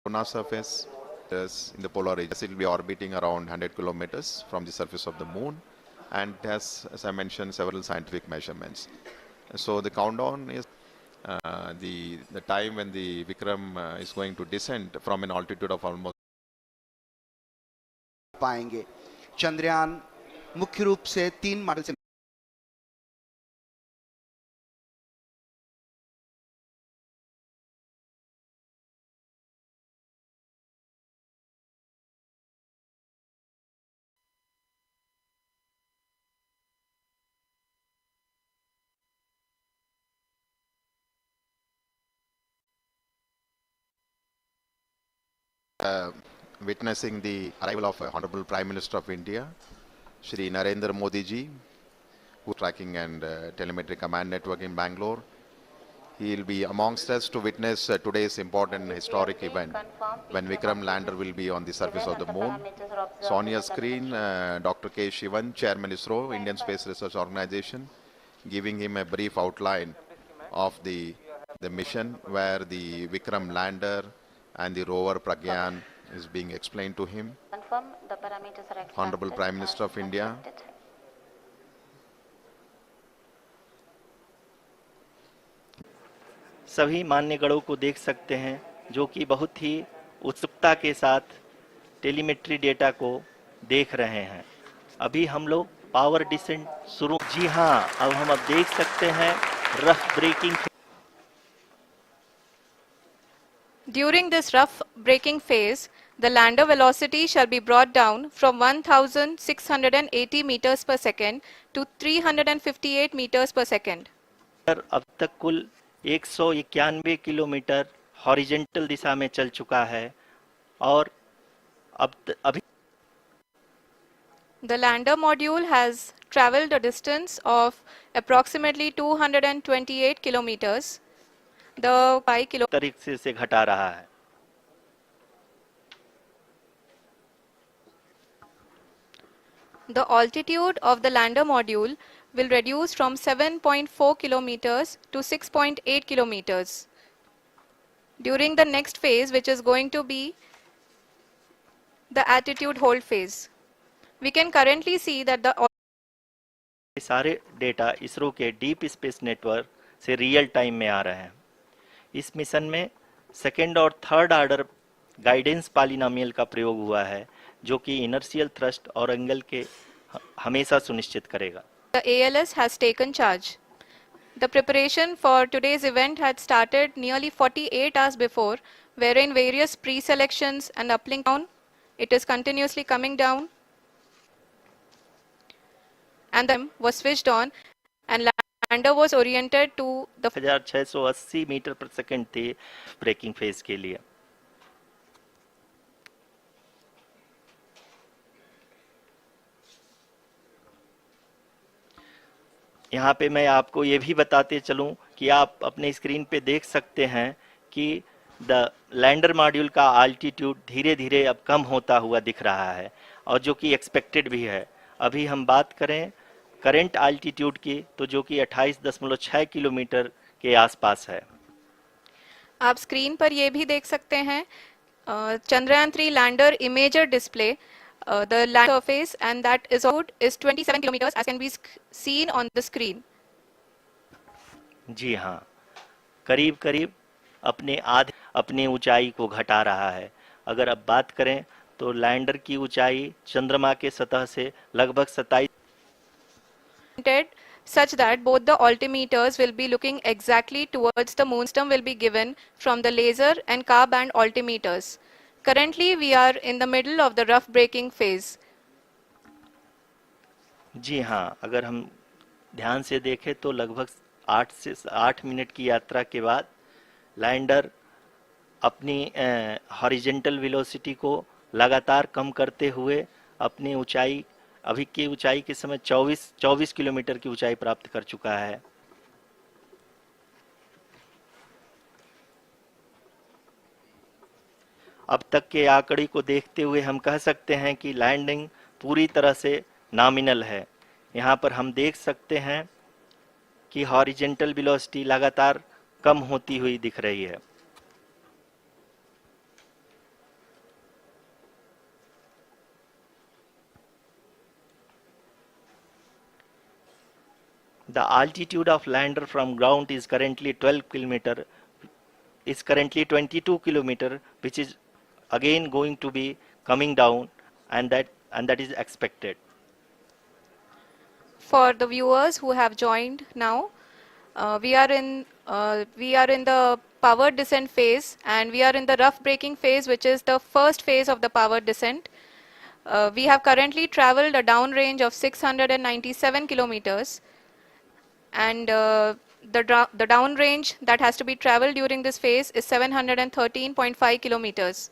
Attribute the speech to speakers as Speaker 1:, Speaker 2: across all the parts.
Speaker 1: lunar surface is in the polar region. It will be orbiting around 100 kilometers from the surface of the moon, and it has, as I mentioned, several scientific measurements. So the countdown is the time when the Vikram is going to descend from an altitude of almost
Speaker 2: पाएंगे। चंद्रयान मुख्य रूप से 3 model से
Speaker 1: witnessing the arrival of Honorable Prime Minister of India, Shri Narendra Modi ji, who is tracking and telemetry command network in Bangalore. He will be amongst us to witness today's important historic event when Vikram lander will be on the surface of the moon. So on your screen, Dr. K. Shivan, Chairman ISRO, Indian Space Research Organization, giving him a brief outline of the mission where the Vikram lander and the rover Pragyan is being explained to him.
Speaker 3: Confirm the parameters are extracted.
Speaker 1: Honorable Prime Minister of India.
Speaker 4: सभी मान्यगणों को देख सकते हैं जो कि बहुत ही उत्सुकता के साथ टेलीमेट्री डेटा को देख रहे हैं। अभी हम लोग पावर डिसेंट शुरू, जी हाँ, अब हम देख सकते हैं rough breaking.
Speaker 5: During this rough braking phase, the lander velocity shall be brought down from 1680 meters per second to 358 meters per second.
Speaker 4: अब तक कुल 191 किलोमीटर हॉरिजेंटल दिशा में चल चुका है और अभी
Speaker 5: The lander module has traveled a distance of approximately 228 kilometers. The pi kilo
Speaker 4: तरीके से घटा रहा है।
Speaker 5: The altitude of the lander module will reduce from 7.4 kilometers to 6.8 kilometers during the next phase, which is going to be the attitude hold phase. We can currently see that the
Speaker 4: सारे data ISRO के deep space network से real time में आ रहे हैं। इस mission में second और third order guidance polynomial का प्रयोग हुआ है जो कि इनर्शियल थ्रस्ट और एंगल के हमेशा सुनिश्चित करेगा।
Speaker 5: The ALS has taken charge. The preparation for today's event had started nearly 48 hours before, wherein various pre-selections and uplink down. It is continuously coming down, and then was switched on, and lander was oriented to the
Speaker 4: 1680 metre पर second थे breaking phase के लिए। यहाँ पे मैं आपको ये भी बताते चलूं कि आप अपने स्क्रीन पे देख सकते हैं कि द लैंडर मॉड्यूल का आल्टीट्यूड धीरे धीरे अब कम होता हुआ दिख रहा है और जो कि एक्सपेक्टेड भी है। अभी हम बात करें करंट आल्टीट्यूड की तो जो कि 28.6 किलोमीटर के आसपास है।
Speaker 5: आप स्क्रीन पर ये भी देख सकते हैं Chandrayaan 3 lander imager display the land surface, and that is 27 kilometers as can be seen on the screen.
Speaker 4: जी हाँ, करीब करीब अपने ऊंचाई को घटा रहा है। अगर अब बात करें तो लैंडर की ऊंचाई चंद्रमा के सतह से लगभग 27
Speaker 5: such that both the altimeters will be looking exactly towards the moon system will be given from the laser and car band altimeters. Currently, we are in the middle of the rough braking phase.
Speaker 4: जी हाँ, अगर हम ध्यान से देखें तो लगभग 8 minute की यात्रा के बाद लैंडर अपनी हॉरिजेंटल वेलोसिटी को लगातार कम करते हुए अपनी ऊंचाई अभी की ऊंचाई के समय 24 किलोमीटर की ऊंचाई प्राप्त कर चुका है। अब तक के आंकड़े को देखते हुए हम कह सकते हैं कि लैंडिंग पूरी तरह से नॉमिनल है। यहाँ पर हम देख सकते हैं कि हॉरिजेंटल वेलोसिटी लगातार कम होती हुई दिख रही है। The altitude of lander from ground is currently 22 kilometer, which is again going to be coming down, and that is expected.
Speaker 5: For the viewers who have joined now, we are in the powered descent phase, and we are in the rough braking phase, which is the first phase of the powered descent. We have currently traveled a downrange of 697 kilometers, and the downrange that has to be traveled during this phase is 713.5 kilometers.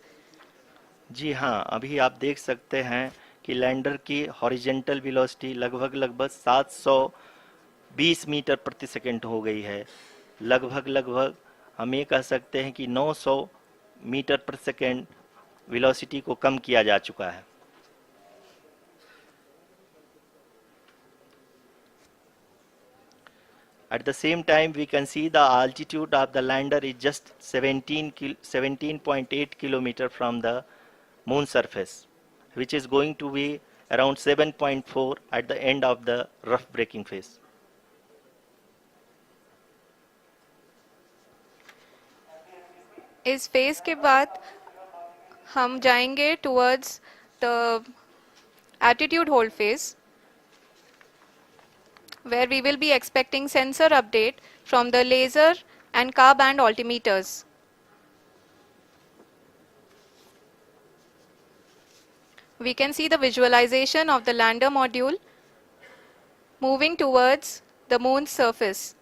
Speaker 4: जी हाँ, अभी आप देख सकते हैं कि lander की horizontal velocity लगभग 720 metre प्रति सेकंड हो गई है। लगभग हम ये कह सकते हैं कि 900 मीटर प्रति सेकंड वेलोसिटी को कम किया जा चुका है। At the same time, we can see the altitude of the lander is just 17.8 kilometer from the moon surface, which is going to be around 7.4 at the end of the rough braking phase.
Speaker 5: इस phase के बाद हम जाएंगे towards the attitude hold phase, where we will be expecting sensor update from the laser and car band altimeters. We can see the visualization of the lander module moving towards the moon's surface.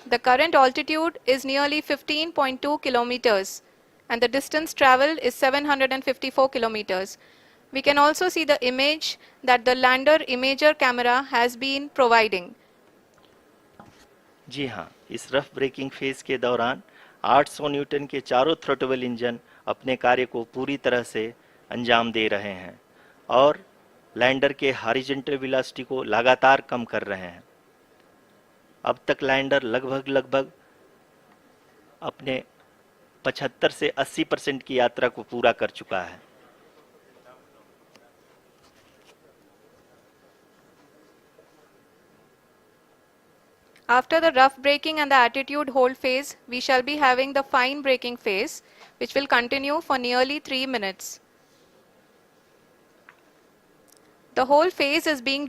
Speaker 5: The current altitude is nearly 15.2 kilometers, and the distance traveled is 754 kilometers. We can also see the image that the lander imager camera has been providing.
Speaker 4: जी हाँ, इस rough breaking phase के दौरान 800 Newton के चारों throttle engine अपने कार्य को पूरी तरह से अंजाम दे रहे हैं और लैंडर के हॉरिजॉन्टल वेलोसिटी को लगातार कम कर रहे हैं। अब तक लैंडर लगभग अपने 75 से 80% की यात्रा को पूरा कर चुका है।
Speaker 5: After the rough braking and the attitude hold phase, we shall be having the fine braking phase, which will continue for nearly 3 minutes. The whole phase is being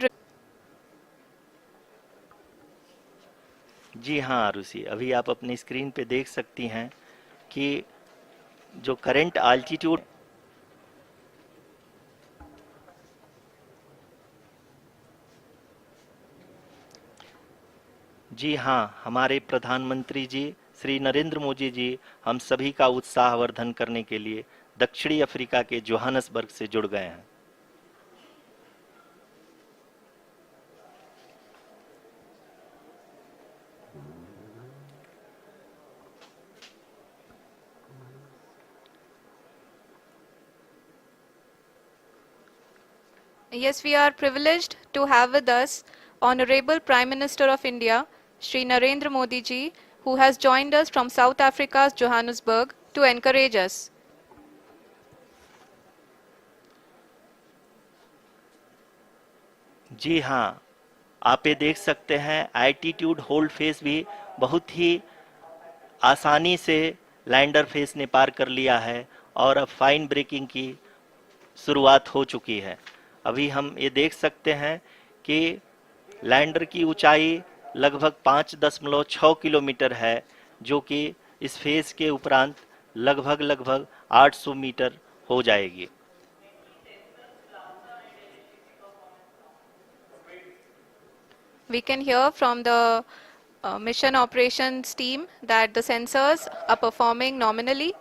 Speaker 4: जी हाँ आरुषि, अभी आप अपनी स्क्रीन पे देख सकती हैं कि जो करंट आल्टीट्यूड जी हाँ, हमारे प्रधानमंत्री जी श्री नरेंद्र मोदी जी हम सभी का उत्साहवर्धन करने के लिए दक्षिणी अफ्रीका के जोहानसबर्ग से जुड़ गए हैं।
Speaker 5: Yes, we are privileged to have with us Honorable Prime Minister of India, Shri Narendra Modi ji, who has joined us from South Africa's Johannesburg to encourage us.
Speaker 4: जी हाँ, आप ये देख सकते हैं एल्टीट्यूड होल्ड फेस भी बहुत ही आसानी से लैंडर फेस ने पार कर लिया है और अब फाइन ब्रेकिंग की शुरुआत हो चुकी है। अभी हम ये देख सकते हैं कि लैंडर की ऊंचाई लगभग 5.6 किलोमीटर है, जो कि इस फेज के उपरांत लगभग 800 मीटर हो जाएगी।
Speaker 5: We can hear from the mission operations team that the sensors are performing nominally,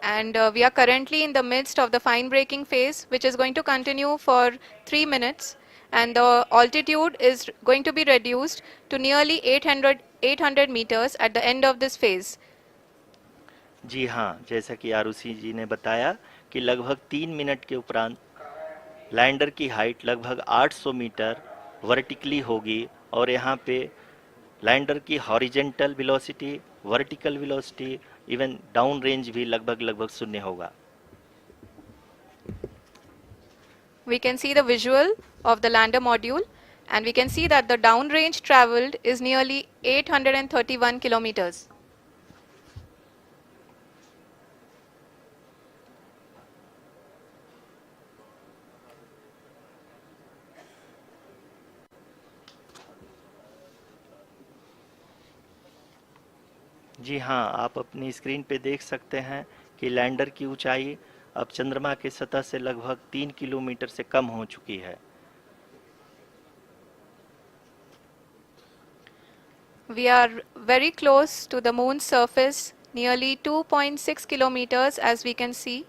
Speaker 5: and we are currently in the midst of the fine braking phase, which is going to continue for 3 minutes, and the altitude is going to be reduced to nearly 800 meters at the end of this phase.
Speaker 4: जी हाँ, जैसा कि आरुषि जी ने बताया कि लगभग 3 minute के उपरांत lander की हाइट लगभग 800 मीटर वर्टिकली होगी और यहाँ पे लैंडर की horizontal velocity, vertical velocity, even down range भी लगभग शून्य होगा।
Speaker 5: We can see the visual of the lander module, and we can see that the downrange traveled is nearly 831 kilometers.
Speaker 4: जी हाँ, आप अपनी स्क्रीन पे देख सकते हैं कि लैंडर की ऊंचाई अब चंद्रमा की सतह से लगभग 3 किलोमीटर से कम हो चुकी है।
Speaker 5: We are very close to the moon's surface, nearly 2.6 kilometers as we can see.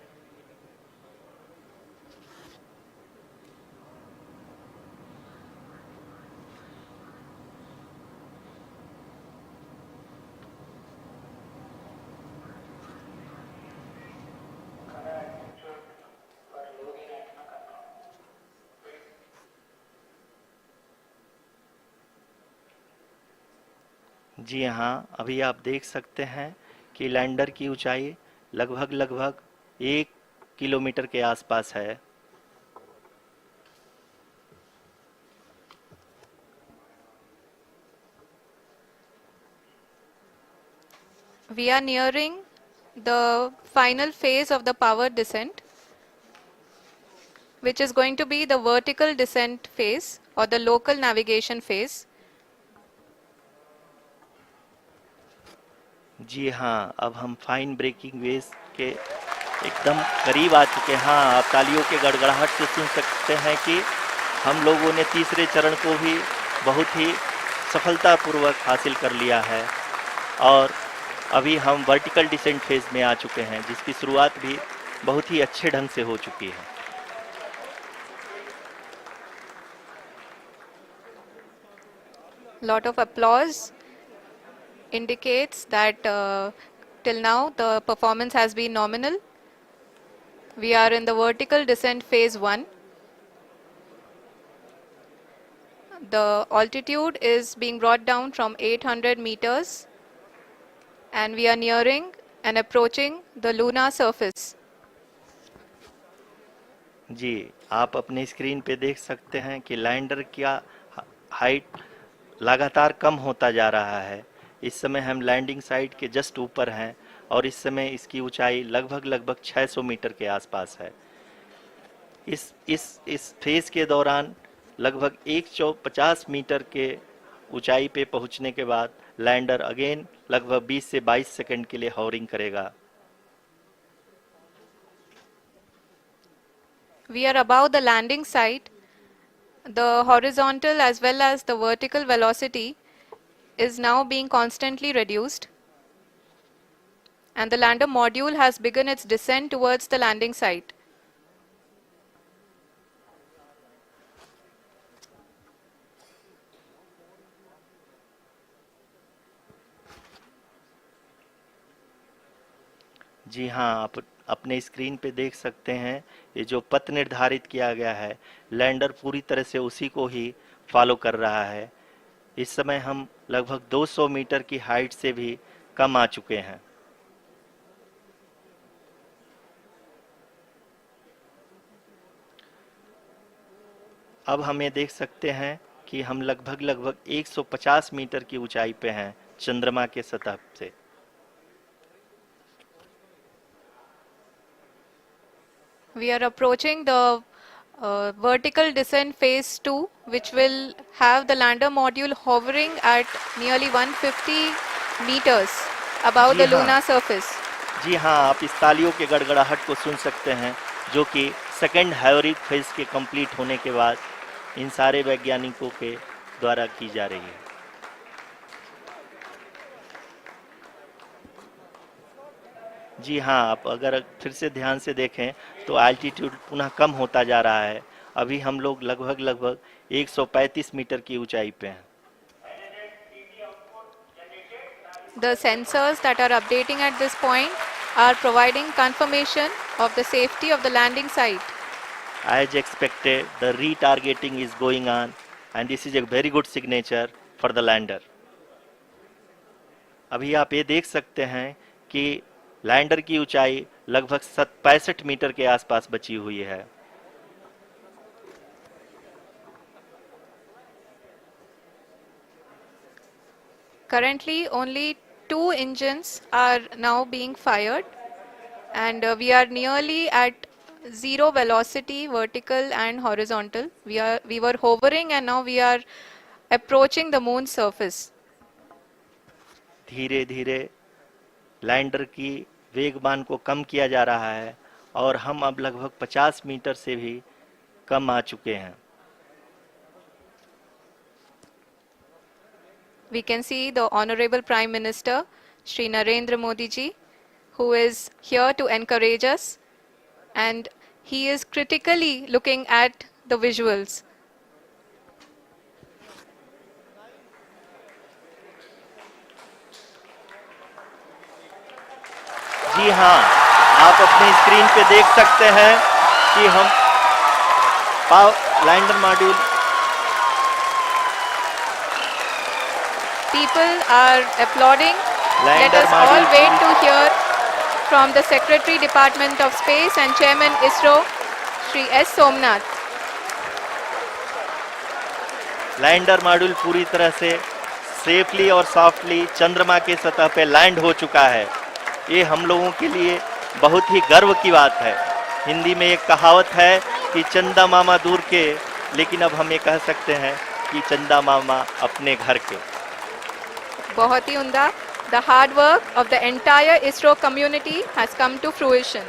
Speaker 4: जी हाँ, अभी आप देख सकते हैं कि लैंडर की ऊंचाई लगभग 1 किलोमीटर के आसपास है।
Speaker 5: We are nearing the final phase of the power descent, which is going to be the vertical descent phase or the local navigation phase.
Speaker 4: जी हाँ, अब हम फाइन ब्रेकिंग वेव्स के एकदम करीब आ चुके हैं। हाँ, आप तालियों के गड़गड़ाहट से सुन सकते हैं कि हम लोगों ने तीसरे चरण को भी बहुत ही सफलतापूर्वक हासिल कर लिया है और अभी हम वर्टिकल डिसेंट फेज में आ चुके हैं, जिसकी शुरुआत भी बहुत ही अच्छे ढंग से हो चुकी है।
Speaker 5: Lot of applause indicates that till now the performance has been nominal. We are in the vertical descent phase 1. The altitude is being brought down from 800 meters and we are nearing and approaching the lunar surface.
Speaker 4: जी, आप अपनी screen पे देख सकते हैं कि lander का height लगातार कम होता जा रहा है। इस समय हम लैंडिंग साइट के जस्ट ऊपर हैं और इस समय इसकी ऊंचाई लगभग 600 मीटर के आसपास है। इस फेज के दौरान लगभग 150 मीटर के ऊंचाई पे पहुंचने के बाद लैंडर अगेन लगभग 20 से 22 सेकंड के लिए हॉवरिंग करेगा।
Speaker 5: We are above the landing site. The horizontal as well as the vertical velocity is now being constantly reduced. And the lander module has begun its descent towards the landing site.
Speaker 4: जी हाँ, आप अपने screen पे देख सकते हैं ये जो पथ निर्धारित किया गया है, लैंडर पूरी तरह से उसी को ही फॉलो कर रहा है। इस समय हम लगभग 200 मीटर की हाइट से भी कम आ चुके हैं। अब हम ये देख सकते हैं कि हम लगभग 150 मीटर की ऊंचाई पे हैं चंद्रमा के सतह से।
Speaker 5: We are approaching the vertical descent phase 2, which will have the lander module hovering at nearly 150 meters above the lunar surface.
Speaker 4: जी हाँ, आप इस तालियों के गड़गड़ाहट को सुन सकते हैं, जो कि सेकंड हाइवरिक फेज के कंप्लीट होने के बाद इन सारे वैज्ञानिकों के द्वारा की जा रही है। जी हाँ, आप अगर फिर से ध्यान से देखें तो एल्टीट्यूड पुनः कम होता जा रहा है। अभी हम लोग लगभग 135 मीटर की ऊंचाई पे हैं।
Speaker 5: The sensors that are updating at this point are providing confirmation of the safety of the landing site.
Speaker 4: As expected, the retargeting is going on and this is a very good signature for the lander. अभी आप ये देख सकते हैं कि lander की ऊंचाई लगभग 65 मीटर के आसपास बची हुई है।
Speaker 5: Currently, only 2 engines are now being fired, and we are nearly at zero velocity, vertical and horizontal. We were hovering, and now we are approaching the moon's surface.
Speaker 4: धीरे धीरे लैंडर की वेगमान को कम किया जा रहा है और हम अब लगभग 50 मीटर से भी कम आ चुके हैं.
Speaker 5: We can see the Honorable Prime Minister, Shri Narendra Modi ji, who is here to encourage us, and he is critically looking at the visuals.
Speaker 4: जी हाँ, आप अपने स्क्रीन पे देख सकते हैं कि हम lander module.
Speaker 5: People are applauding. Let
Speaker 4: Lander
Speaker 5: us all
Speaker 4: module
Speaker 5: wait to hear from the Secretary Department of Space and Chairman ISRO, Shri S. Somnath.
Speaker 4: Lander module पूरी तरह से सेफली और सॉफ्टली चंद्रमा के सतह पे लैंड हो चुका है. ये हम लोगों के लिए बहुत ही गर्व की बात है. हिंदी में एक कहावत है कि चंदा मामा दूर के, लेकिन अब हम ये कह सकते हैं कि चंदा मामा अपने घर के.
Speaker 5: बहुत ही उम्दा. The hard work of the entire ISRO community has come to fruition.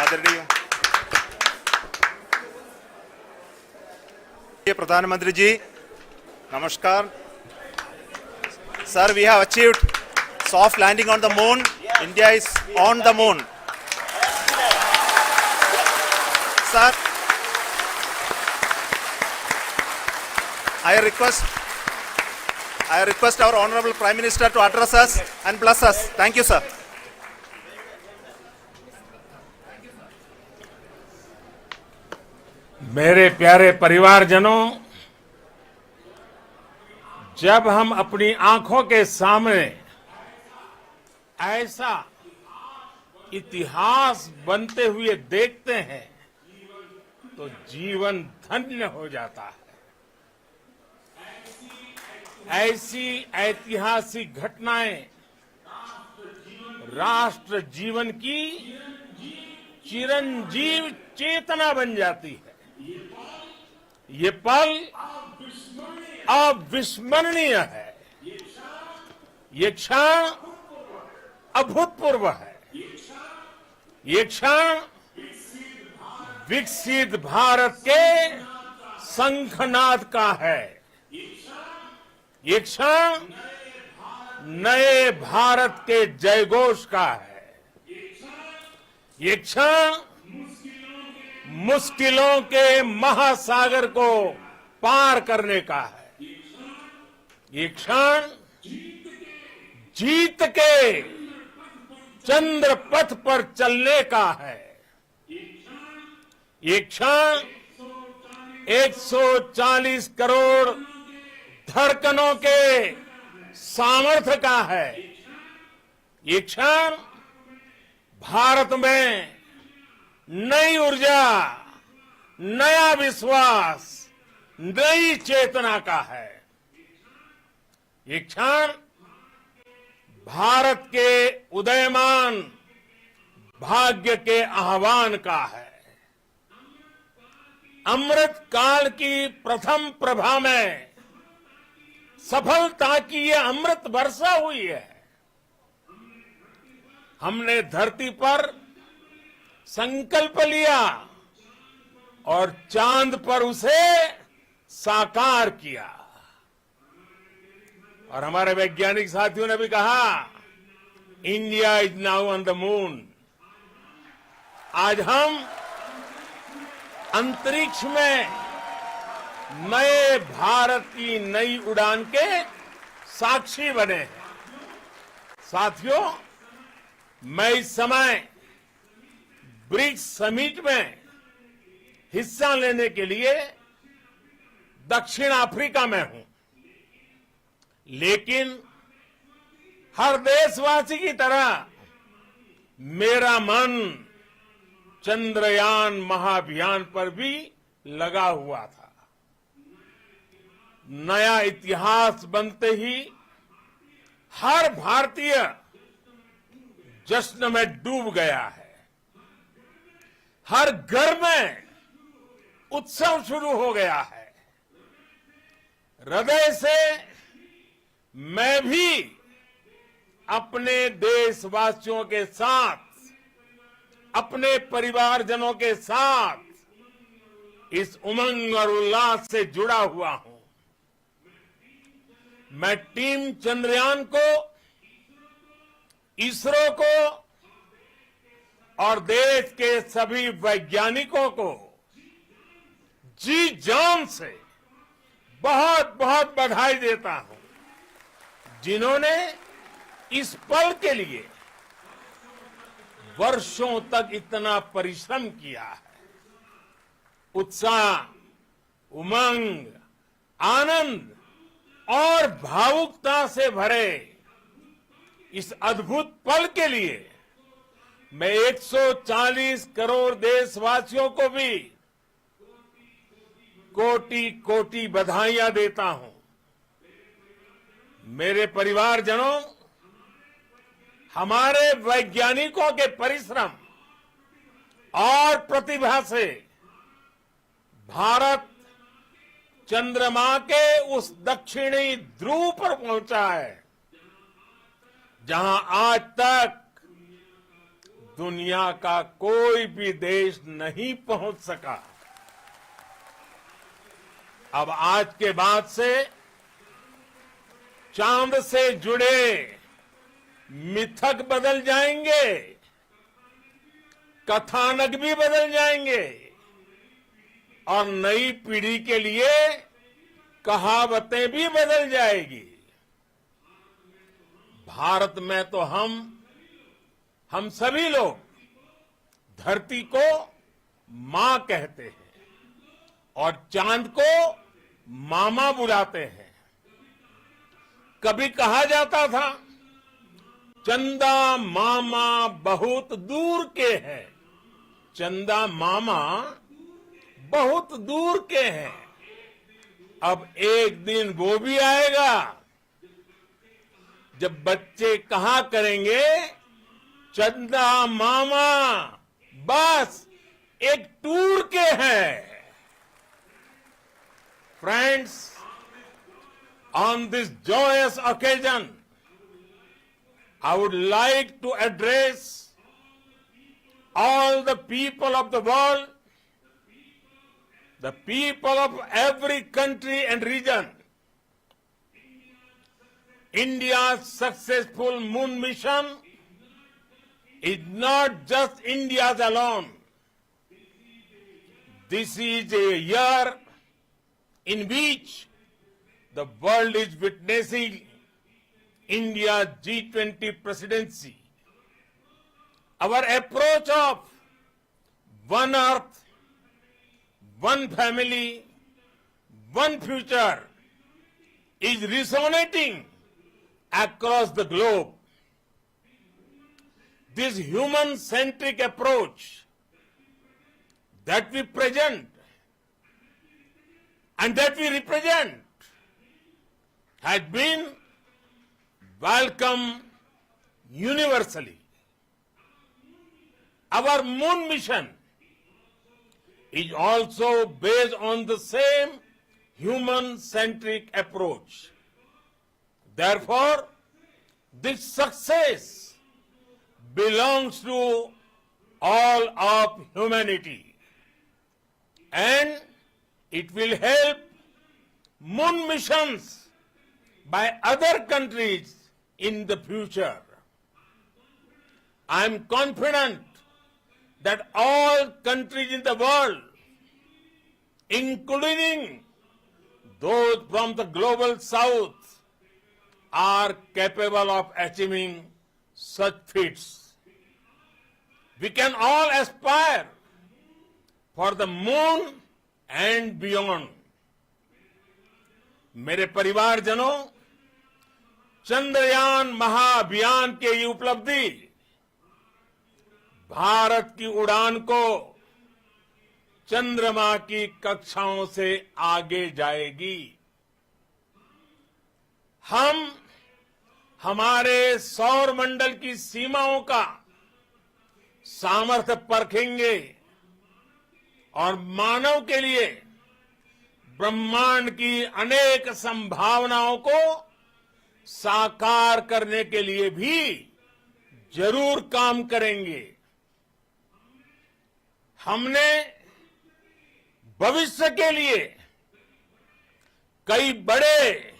Speaker 6: आदरणीय प्रधानमंत्री जी, नमस्कार. Sir, we have achieved soft landing on the moon. India is on the moon. Sir, I request our Honorable Prime Minister to address us and bless us. Thank you, sir.
Speaker 7: मेरे प्यारे परिवारजनों, जब हम अपनी आंखों के सामने ऐसा इतिहास बनते हुए देखते हैं तो जीवन धन्य हो जाता है. ऐसी ऐतिहासिक घटनाएं राष्ट्र जीवन की चिरंजीव चेतना बन जाती है. ये पल अविस्मरणीय है. ये क्षण अभूतपूर्व है. ये क्षण विकसित भारत के शंखनाद का है. ये क्षण नए भारत के जयघोष का है. ये क्षण मुश्किलों के महासागर को पार करने का है. ये क्षण जीत के चंद्र पथ पर चलने का है. ये क्षण 140 करोड़ धड़कनों के सामर्थ्य का है. ये क्षण भारत में नई ऊर्जा, नया विश्वास, नई चेतना का है. ये क्षण भारत के उदयमान भाग्य के आह्वान का है. अमृत काल की प्रथम प्रभा में सफलता की ये अमृत वर्षा हुई है. हमने धरती पर संकल्प लिया और चांद पर उसे साकार किया. और हमारे वैज्ञानिक साथियों ने भी कहा, India is now on the moon. आज हम अंतरिक्ष में नए भारत की नई उड़ान के साक्षी बने हैं. साथियों, मैं इस समय ब्रिक्स समिट में हिस्सा लेने के लिए दक्षिण अफ्रीका में हूं. लेकिन हर देशवासी की तरह मेरा मन चंद्रयान महाअभियान पर भी लगा हुआ था। नया इतिहास बनते ही हर भारतीय जश्न में डूब गया है। हर घर में उत्सव शुरू हो गया है। हृदय से मैं भी अपने देशवासियों के साथ, अपने परिवारजनों के साथ इस उमंग और उल्लास से जुड़ा हुआ हूं। मैं टीम चंद्रयान को, इसरो को और देश के सभी वैज्ञानिकों को जी जान से बहुत बहुत बधाई देता हूं, जिन्होंने इस पल के लिए वर्षों तक इतना परिश्रम किया है। उत्साह, उमंग, आनंद और भावुकता से भरे इस अद्भुत पल के लिए मैं 140 करोड़ देशवासियों को भी कोटि कोटि बधाइयां देता हूं। मेरे परिवारजनों, हमारे वैज्ञानिकों के परिश्रम और प्रतिभा से भारत चंद्रमा के उस दक्षिणी ध्रुव पर पहुंचा है, जहां आज तक दुनिया का कोई भी देश नहीं पहुंच सका। अब आज के बाद से चांद से जुड़े मिथक बदल जाएंगे, कथानक भी बदल जाएंगे और नई पीढ़ी के लिए कहावतें भी बदल जाएगी। भारत में तो हम सभी लोग धरती को मां कहते हैं और चांद को मामा बुलाते हैं। कभी कहा जाता था, चंदा मामा बहुत दूर के हैं। चंदा मामा बहुत दूर के हैं। अब एक दिन वो भी आएगा जब बच्चे कहा करेंगे, चंदा मामा बस एक टूर के हैं। Friends, on this joyous occasion, I would like to address all the people of the world, the people of every country and region. India's successful moon mission is not just India's alone. This is a year in which the world is witnessing India's G20 presidency. Our approach of one earth, one family, one future is resonating across the globe. This human-centric approach that we present and that we represent has been welcomed universally. Our moon mission is also based on the same human-centric approach. Therefore, this success belongs to all of humanity, and it will help moon missions by other countries in the future. I am confident that all countries in the world, including those from the global south, are capable of achieving such feats. We can all aspire for the moon and beyond. मेरे परिवारजनों, चंद्रयान महाअभियान के ये उपलब्धि भारत की उड़ान को चंद्रमा की कक्षाओं से आगे जाएगी। हम हमारे सौर मंडल की सीमाओं का सामर्थ्य परखेंगे और मानव के लिए ब्रह्मांड की अनेक संभावनाओं को साकार करने के लिए भी जरूर काम करेंगे। हमने भविष्य के लिए कई बड़े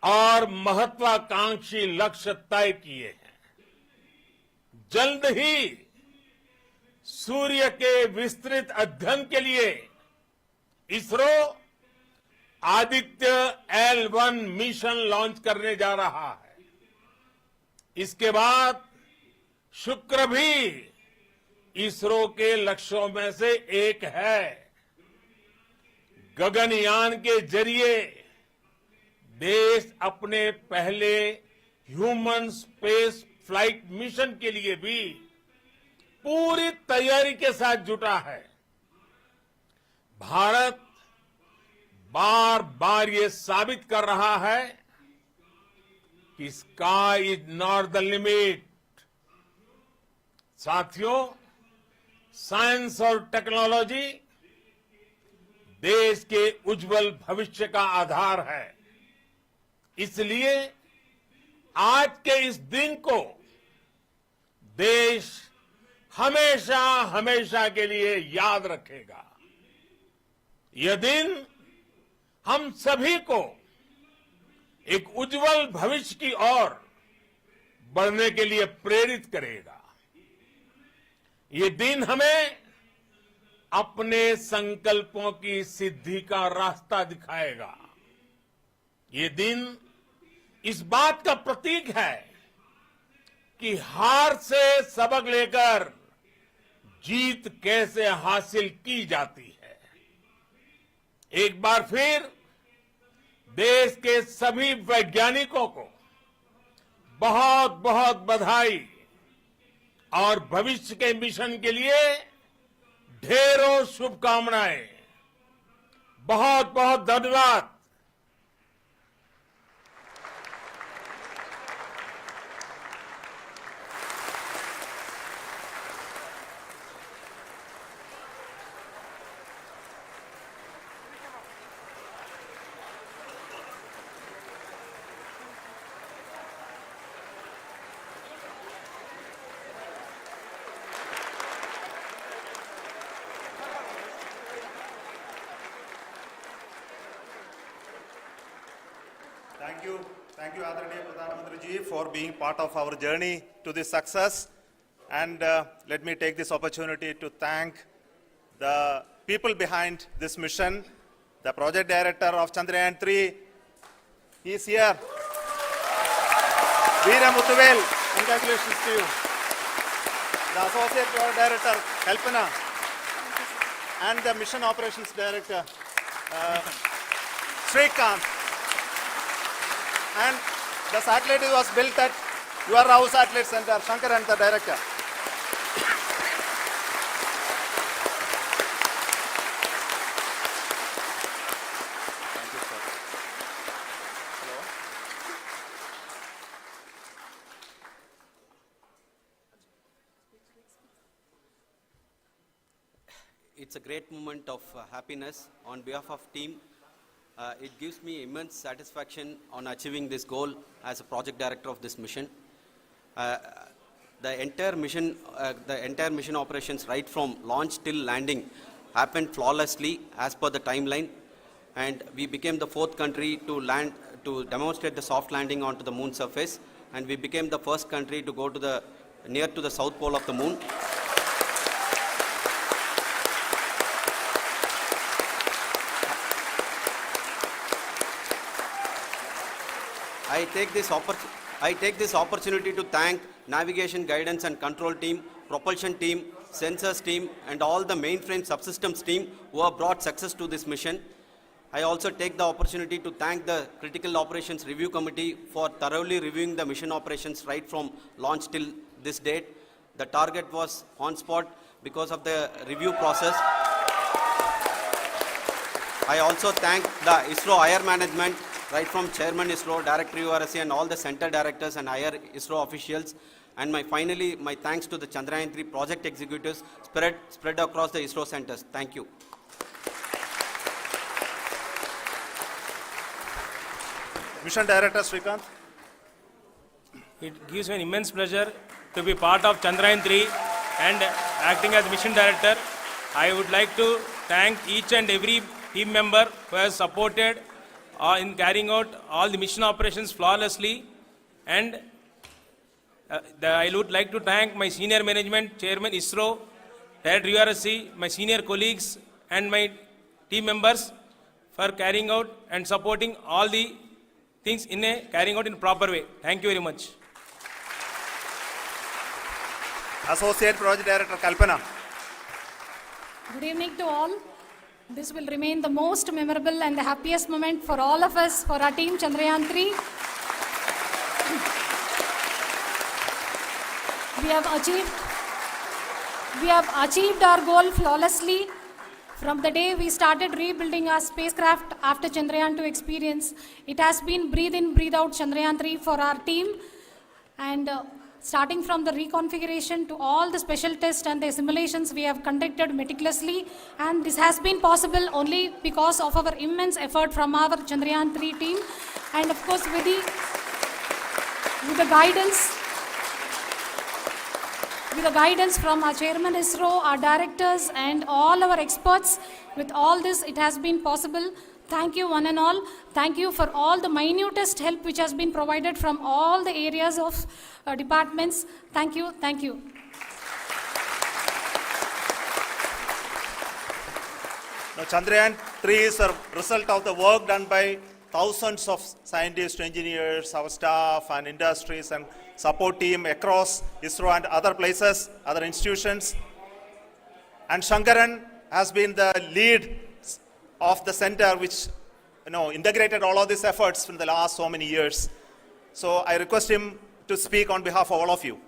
Speaker 7: और महत्वाकांक्षी लक्ष्य तय किए हैं। जल्द ही सूर्य के विस्तृत अध्ययन के लिए ISRO Aditya L1 mission launch करने जा रहा है। इसके बाद शुक्र भी इसरो के लक्ष्यों में से एक है। गगनयान के जरिए देश अपने पहले ह्यूमन स्पेस फ्लाइट मिशन के लिए भी पूरी तैयारी के साथ जुटा है। भारत बार बार ये साबित कर रहा है कि sky is not the limit. साथियों, साइंस और टेक्नोलॉजी देश के उज्जवल भविष्य का आधार है। इसलिए आज के इस दिन को देश हमेशा हमेशा के लिए याद रखेगा। यह दिन हम सभी को एक उज्जवल भविष्य की ओर बढ़ने के लिए प्रेरित करेगा। ये दिन हमें अपने संकल्पों की सिद्धि का रास्ता दिखाएगा। ये दिन इस बात का प्रतीक है कि हार से सबक लेकर जीत कैसे हासिल की जाती है। एक बार फिर देश के सभी वैज्ञानिकों को बहुत बहुत बधाई और भविष्य के मिशन के लिए ढेरों शुभकामनाएं। बहुत बहुत धन्यवाद।
Speaker 6: Thank you, Adaraniya Pradhan Mantri ji, for being part of our journey to this success. And let me take this opportunity to thank the people behind this mission, the project director of Chandrayaan 3. He is here. Veera Muthuvel, congratulations to you. The associate project director, Kalpana, and the mission operations director, Srikanth. And the satellite was built at your house satellite center, Shankar and the director. Thank you, sir. Hello.
Speaker 8: It's a great moment of happiness on behalf of team. It gives me immense satisfaction on achieving this goal as a project director of this mission. The entire mission operations right from launch till landing happened flawlessly as per the timeline, and we became the 4th country to demonstrate the soft landing onto the moon surface, and we became the first country to go to near to the south pole of the moon. I take this opportunity to thank navigation, guidance and control team, propulsion team, sensors team and all the mainframe subsystems team who have brought success to this mission. I also take the opportunity to thank the Critical Operations Review Committee for thoroughly reviewing the mission operations right from launch till this date. The target was on spot because of the review process. I also thank the ISRO higher management, right from Chairman ISRO, Director URSC, and all the center directors and higher ISRO officials. And finally, my thanks to the Chandrayaan-3 project executives spread across the ISRO centers. Thank you.
Speaker 6: Mission Director Srikanth.
Speaker 9: It gives me an immense pleasure to be part of Chandrayaan-3 and acting as Mission Director. I would like to thank each and every team member who has supported in carrying out all the mission operations flawlessly. And I would like to thank my senior management, Chairman ISRO, Director URSC, my senior colleagues and my team members for carrying out and supporting all the things carrying out in a proper way. Thank you very much.
Speaker 6: Associate Project Director Kalpana.
Speaker 10: Good evening to all. This will remain the most memorable and the happiest moment for all of us, for our team Chandrayaan-3. We have achieved our goal flawlessly. From the day we started rebuilding our spacecraft after Chandrayaan-2 experience, it has been breathe in, breathe out Chandrayaan-3 for our team. And starting from the reconfiguration to all the special tests and the simulations we have conducted meticulously. And this has been possible only because of our immense effort from our Chandrayaan-3 team. And of course, with the guidance from our Chairman ISRO, our directors, and all our experts. With all this, it has been possible. Thank you, one and all. Thank you for all the minutest help which has been provided from all the areas of departments. Thank you. Thank you.
Speaker 6: Now, Chandrayaan-3 is a result of the work done by thousands of scientists, engineers, our staff, and industries, and support team across ISRO and other places, other institutions. And Shankaran has been the lead of the center which integrated all of these efforts in the last so many years. So I request him to speak on behalf of all of you.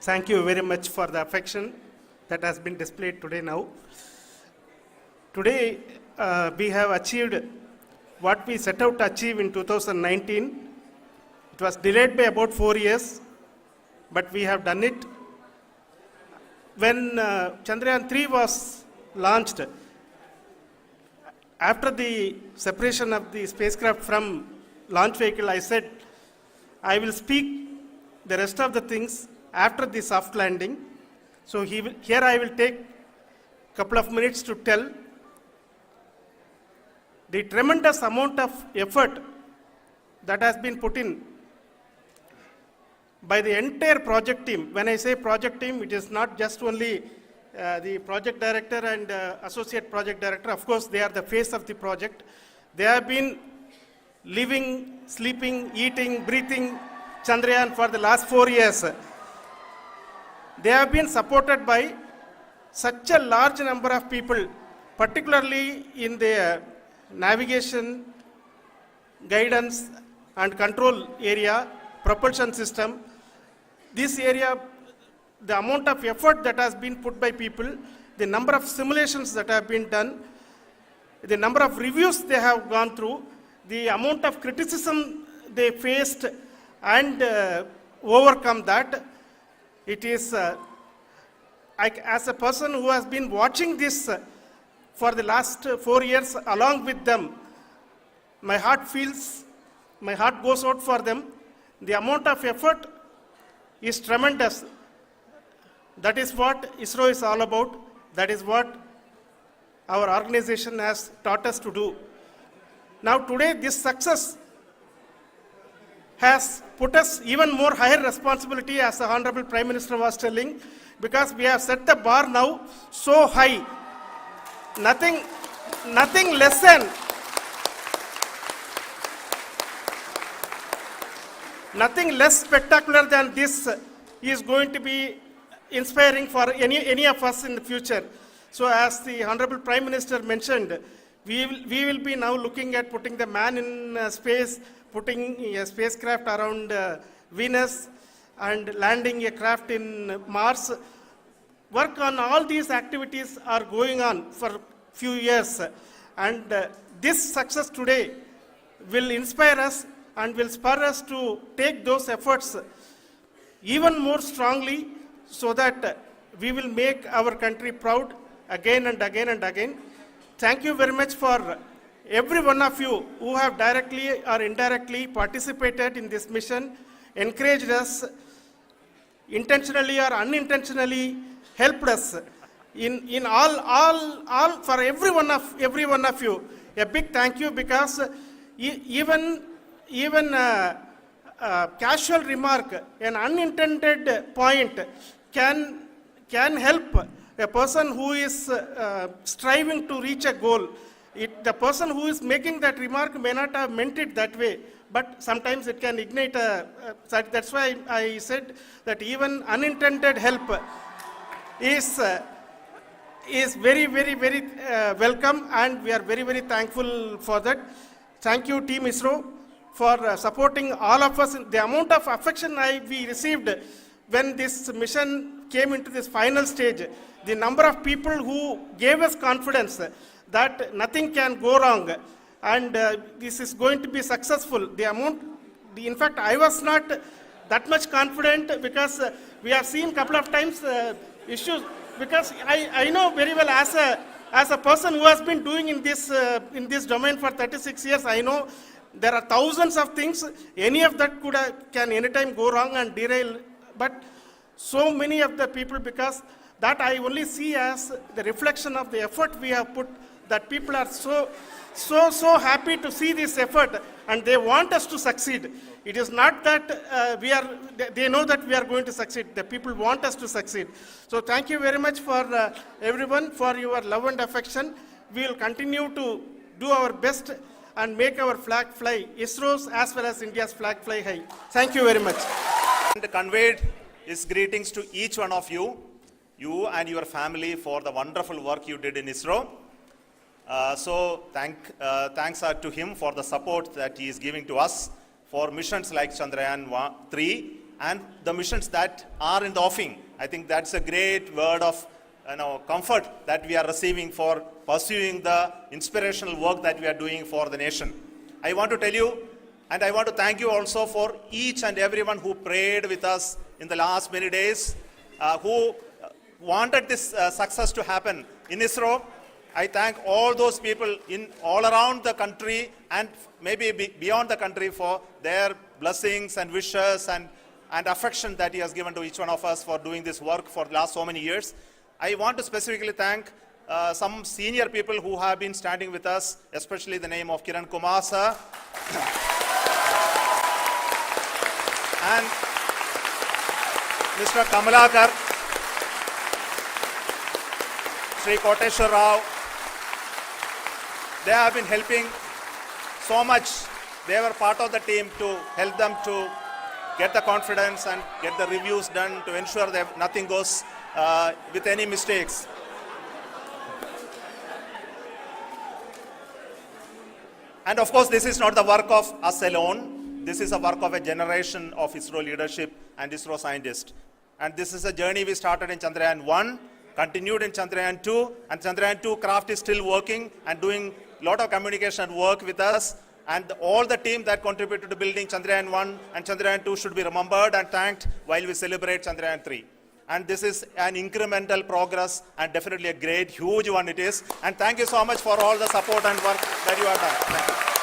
Speaker 11: Thank you very much for the affection that has been displayed today now. Today, we have achieved what we set out to achieve in 2019. It was delayed by about 4 years, but we have done it. When Chandrayaan-3 was launched, after the separation of the spacecraft from launch vehicle, I said, I will speak the rest of the things after the soft landing. So here I will take a couple of minutes to tell the tremendous amount of effort that has been put in by the entire project team. When I say project team, it is not just only the project director and associate project director. Of course, they are the face of the project. They have been living, sleeping, eating, breathing Chandrayaan for the last 4 years. They have been supported by such a large number of people, particularly in the navigation, guidance and control area, propulsion system. This area, the amount of effort that has been put by people, the number of simulations that have been done, the number of reviews they have gone through, the amount of criticism they faced and overcome that. It is, as a person who has been watching this for the last 4 years along with them, my heart goes out for them. The amount of effort is tremendous. That is what ISRO is all about. That is what our organization has taught us to do. Now today, this success has put us even more higher responsibility, as the Honorable Prime Minister was telling, because we have set the bar now so high. Nothing less than nothing less spectacular than this is going to be inspiring for any of us in the future. So as the Honorable Prime Minister mentioned, we will be now looking at putting the man in space, putting a spacecraft around Venus, and landing a craft in Mars. Work on all these activities are going on for few years, and this success today will inspire us and will spur us to take those efforts even more strongly, so that we will make our country proud again and again and again. Thank you very much for every one of you who have directly or indirectly participated in this mission, encouraged us, intentionally or unintentionally helped us in all for every one of you. A big thank you, because even casual remark, an unintended point can help a person who is striving to reach a goal. The person who is making that remark may not have meant it that way, but sometimes it can ignite that's why I said that even unintended help is very, very, very welcome, and we are very, very thankful for that. Thank you, Team ISRO, for supporting all of us. The amount of affection we received when this mission came into this final stage, the number of people who gave us confidence that nothing can go wrong, and this is going to be successful. In fact, I was not that much confident, because we have seen a couple of times issues, because I know very well, as a person who has been doing in this domain for 36 years, I know there are thousands of things. Any of that can anytime go wrong and derail, but so many of the people, because that I only see as the reflection of the effort we have put, that people are so happy to see this effort, and they want us to succeed. It is not that they know that we are going to succeed. The people want us to succeed. So thank you very much for everyone, for your love and affection. We will continue to do our best and make our flag fly, ISRO's as well as India's flag fly high. Thank you very much.
Speaker 6: And conveyed his greetings to each one of you and your family, for the wonderful work you did in ISRO. Thanks are to him for the support that he is giving to us for missions like Chandrayaan 3 and the missions that are in the offing. I think that's a great word of comfort that we are receiving for pursuing the inspirational work that we are doing for the nation. I want to tell you, and I want to thank you also for each and everyone who prayed with us in the last many days, who wanted this success to happen in ISRO. I thank all those people all around the country and maybe beyond the country for their blessings and wishes and affection that he has given to each one of us for doing this work for the last so many years. I want to specifically thank some senior people who have been standing with us, especially the name of Kiran Kumar sir and Mr. Kamalakar, Sri Koteshwar Rao. They have been helping so much. They were part of the team to help them to get the confidence and get the reviews done to ensure that nothing goes with any mistakes. And of course, this is not the work of us alone. This is a work of a generation of ISRO leadership and ISRO scientists. And this is a journey we started in Chandrayaan 1, continued in Chandrayaan 2, and Chandrayaan 2 craft is still working and doing a lot of communication work with us. And all the team that contributed to building Chandrayaan 1 and Chandrayaan 2 should be remembered and thanked while we celebrate Chandrayaan 3. And this is an incremental progress and definitely a great, huge one it is. And thank you so much for all the support and work that you have done. Thank you.